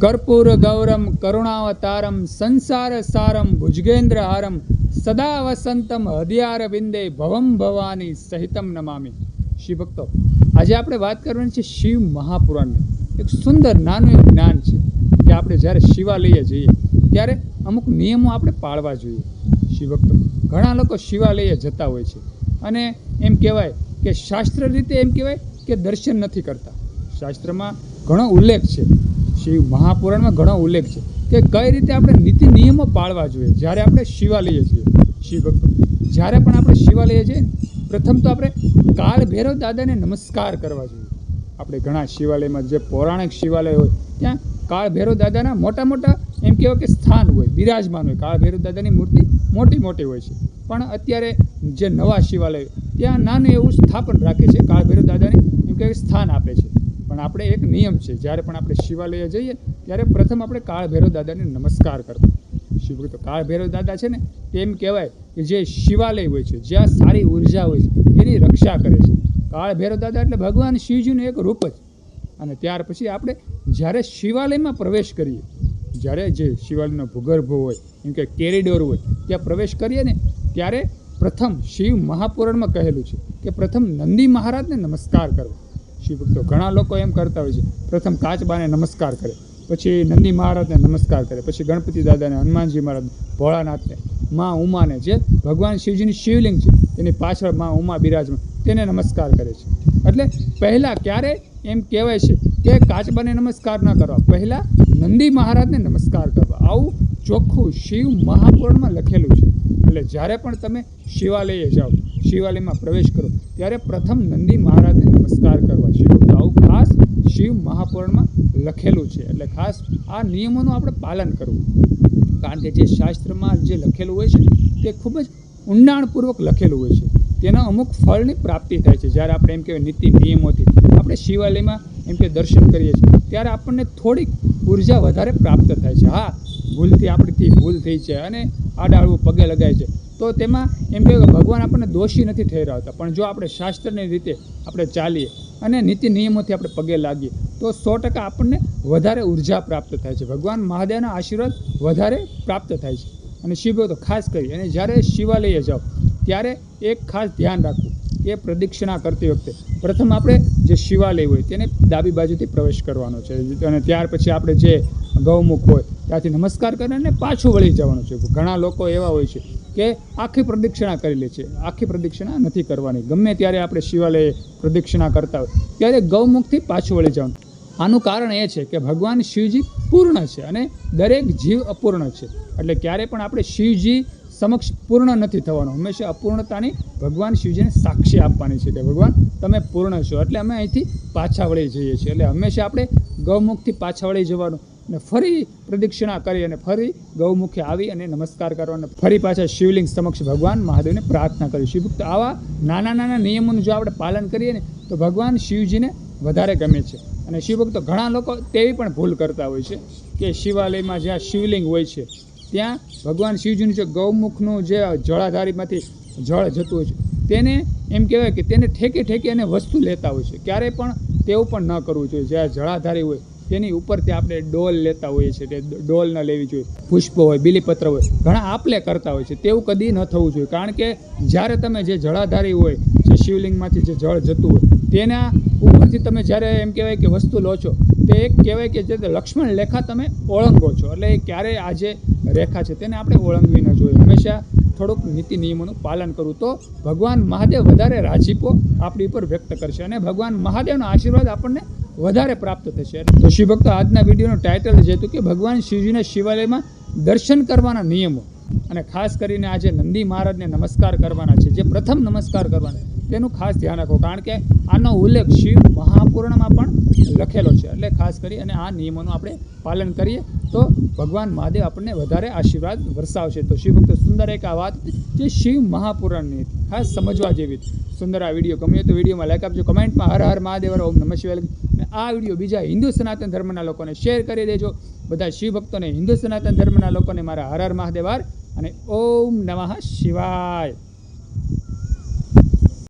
कर्पूर गौरम करुणावतारम संसार सारम भुजगेन्द्रहारम सदा वसंतम हृदयारविंदे भवम भवानी सहितम नमामि। शिव भक्तो, આજે આપણે વાત કરવાની છે શિવ મહાપુરાણની। એક સુંદર નાનું એક જ્ઞાન છે કે આપણે જ્યારે શિવાલયે જઈએ ત્યારે અમુક નિયમો આપણે પાળવા જોઈએ। શિવ ભક્તો, ઘણા લોકો શિવાલયે જતા હોય છે અને એમ કહેવાય કે શાસ્ત્ર રીતે એમ કહેવાય કે દર્શન નથી કરતા। શાસ્ત્રમાં ઘણો ઉલ્લેખ છે, શિવ મહાપુરાણમાં ઘણો ઉલ્લેખ છે કે કઈ રીતે આપણે નીતિ નિયમો પાળવા જોઈએ જ્યારે આપણે શિવાલયે જઈએ। શિવ ભક્તો, જ્યારે પણ આપણે શિવાલયે જઈએ પ્રથમ તો આપણે કાળ ભૈરવ દાદાને નમસ્કાર કરવા જોઈએ। આપણે ઘણા શિવાલયમાં જે પૌરાણિક શિવાલય હોય ત્યાં કાળ ભૈરવ દાદાના મોટા મોટા એમ કહેવાય કે સ્થાન હોય, બિરાજમાન હોય। કાળ ભૈરવ દાદાની મૂર્તિ મોટી મોટી હોય છે, પણ અત્યારે જે નવા શિવાલય ત્યાં નાનું એવું સ્થાપન રાખે છે, કાળ ભૈરવ દાદાને એમ કહેવાય સ્થાન આપે છે। પણ આપણે એક નિયમ છે, જ્યારે પણ આપણે શિવાલયે જઈએ ત્યારે પ્રથમ આપણે કાળ ભૈરવ દાદાને નમસ્કાર કરવો। શિવ ભક્તો, કાળ ભૈરવ દાદા છે ને તેમ કહેવાય કે જે શિવાલય હોય છે, જ્યાં સારી ઉર્જા હોય છે તેની રક્ષા કરે છે। કાળ ભૈરવ દાદા એટલે ભગવાન શિવજીનું એક રૂપ જ। અને ત્યાર પછી આપણે જ્યારે શિવાલયમાં પ્રવેશ કરીએ, જ્યારે જે શિવાલયનો ભૂગર્ભ હોય એમ કે કેરિડોર હોય ત્યાં પ્રવેશ કરીએ ને ત્યારે પ્રથમ શિવ મહાપુરાણમાં કહેલું છે કે પ્રથમ નંદી મહારાજને નમસ્કાર કરવો। શિવ ભક્તો, ઘણા લોકો એમ કરતા હોય છે, પ્રથમ કાચબાને નમસ્કાર કરે, પછી નંદી મહારાજને નમસ્કાર કરે, પછી ગણપતિ દાદાને, હનુમાનજી મહારાજ, ભોળાનાથને, મા ઉમાને, જે ભગવાન શિવજીની શિવલિંગ છે તેની પાછળ મા ઉમા બિરાજમાન, તેને નમસ્કાર કરે છે। એટલે પહેલાં ક્યારે એમ કહેવાય છે કે કાચબાને નમસ્કાર ન કરવા, પહેલાં નંદી મહારાજને નમસ્કાર કરવા, આવું ચોખ્ખું શિવ મહાપુરાણમાં લખેલું છે। એટલે જ્યારે પણ તમે શિવાલયે જાઓ, શિવાલયમાં પ્રવેશ કરો ત્યારે પ્રથમ નંદી મહારાજને નમસ્કાર કરવા। શિવ ભક્તો, આવું ખાસ શિવ મહાપુરાણમાં લખેલું છે। એટલે ખાસ આ નિયમોનું આપણે પાલન કરવું, કારણ કે જે શાસ્ત્રમાં જે લખેલું હોય છે તે ખૂબ જ ઊંડાણપૂર્વક લખેલું હોય છે, તેના અમુક ફળની પ્રાપ્તિ થાય છે। જ્યારે આપણે એમ કહેવાય નીતિ નિયમોથી આપણે શિવાલયમાં એમ કે દર્શન કરીએ છીએ ત્યારે આપણને થોડીક ઉર્જા વધારે પ્રાપ્ત થાય છે। હા, ભૂલથી આપણીથી ભૂલ થઈ છે અને આડાળવું પગે લગાય છે તો તેમાં એમ કહેવાય કે ભગવાન આપણને દોષી નથી ઠેરાવતા, પણ જો આપણે શાસ્ત્રની રીતે આપણે ચાલીએ અને નીતિ નિયમોથી આપણે પગે લાગીએ તો 100% આપણને વધારે ઉર્જા પ્રાપ્ત થાય છે, ભગવાન મહાદેવના આશીર્વાદ વધારે પ્રાપ્ત થાય છે। અને શિવ ભક્તો, ખાસ કરી અને જ્યારે શિવાલયે જાઓ ત્યારે એક ખાસ ધ્યાન રાખવું કે પ્રદક્ષિણા કરતી વખતે પ્રથમ આપણે જે શિવાલય હોય તેને ડાબી બાજુથી પ્રવેશ કરવાનો છે, અને ત્યાર પછી આપણે જે ગૌમુખ હોય ત્યાંથી નમસ્કાર કરીને પાછું વળી જવાનું છે। ઘણા લોકો એવા હોય છે કે આખી પ્રદક્ષિણા કરી લે છે, આખી પ્રદક્ષિણા નથી કરવાની। ગમે ત્યારે આપણે શિવાલયે પ્રદક્ષિણા કરતા હોય ત્યારે ગૌમુખથી પાછું વળી જવાનું। આનું કારણ એ છે કે ભગવાન શિવજી પૂર્ણ છે અને દરેક જીવ અપૂર્ણ છે, એટલે ક્યારે પણ આપણે શિવજી સમક્ષ પૂર્ણ નથી થવાનું, હંમેશા અપૂર્ણતાની ભગવાન શિવજીને સાક્ષી આપવાની છે કે ભગવાન તમે પૂર્ણ છો, એટલે અમે અહીંથી પાછા વળી જઈએ છીએ। એટલે હંમેશા આપણે ગૌમુખથી પાછા વળી જવાનું અને ફરી પ્રદક્ષિણા કરી અને ફરી ગૌમુખે આવી અને નમસ્કાર કરવાનો, ફરી પાછા શિવલિંગ સમક્ષ ભગવાન મહાદેવને પ્રાર્થના કરી। શિવ ભક્તો, આવા નાના નાના નિયમોનું જો આપણે પાલન કરીએ ને તો ભગવાન શિવજીને વધારે ગમે છે। અને શિવ ભક્તો, ઘણા લોકો તેવી પણ ભૂલ કરતા હોય છે કે શિવાલયમાં જ્યાં શિવલિંગ હોય છે ત્યાં ભગવાન શિવજીનું જે ગૌમુખનું જે જળાધારીમાંથી જળ જતું હોય છે તેને એમ કહેવાય કે તેને ઠેકી ઠેકી અને વસ્તુ લેતા હોય છે। ક્યારેય પણ તેવું પણ ન કરવું જોઈએ। જ્યાં જળાધારી હોય તેની ઉપરથી આપણે ડોલ લેતા હોઈએ છીએ, તે ડોલ ન લેવી જોઈએ। પુષ્પ હોય, બીલીપત્ર હોય, ઘણા આપલે કરતા હોય છે, તેવું કદી ન થવું જોઈએ, કારણ કે જ્યારે તમે જે જળાધારી હોય, જે શિવલિંગમાંથી જે જળ જતું હોય તેના ઉપરથી તમે જ્યારે એમ કહેવાય કે વસ્તુ લો છો તે એક કહેવાય કે જે લક્ષ્મણ રેખા તમે ઓળંગો છો, એટલે ક્યારેય આ જે રેખા છે તેને આપણે ઓળંગવી ન જોઈએ। હંમેશા થોડુંક નીતિ નિયમોનું પાલન કરવું તો ભગવાન મહાદેવ વધારે રાજીપો આપણી ઉપર વ્યક્ત કરશે અને ભગવાન મહાદેવનો આશીર્વાદ આપણને વધારે પ્રાપ્ત થશે। તો શિવ ભક્તો, આજના વિડીયોનું ટાઇટલ જે હતું કે ભગવાન શિવજીના શિવાલયમાં દર્શન કરવાના નિયમો, અને ખાસ કરીને આજે નંદી મહારાજને નમસ્કાર કરવાના છે, જે પ્રથમ નમસ્કાર કરવાના તેનું ખાસ ધ્યાન રાખો, કારણ કે આનો ઉલ્લેખ શિવ મહાપુરાણમાં પણ લખેલો છે। એટલે ખાસ કરી અને આ નિયમોનું આપણે પાલન કરીએ તો ભગવાન મહાદેવ આપણને વધારે આશીર્વાદ વરસાવશે। તો શિવ ભક્તો, સુંદર એક આ વાત જે શિવ મહાપુરાણની ખાસ સમજવા જેવી સુંદર આ વિડીયો ગમ્યો તો વિડીયોમાં લાઈક આપજો, કમેન્ટમાં હર હર મહાદેવ, ઓમ નમઃ શિવાય, અને આ વિડીયો બીજા હિન્દુ સનાતન ધર્મના લોકોને શેર કરી દેજો। બધા શિવ ભક્તોને, હિન્દુ સનાતન ધર્મના લોકોને મારા હર હર મહાદેવ અને ઓમ નમઃ શિવાય।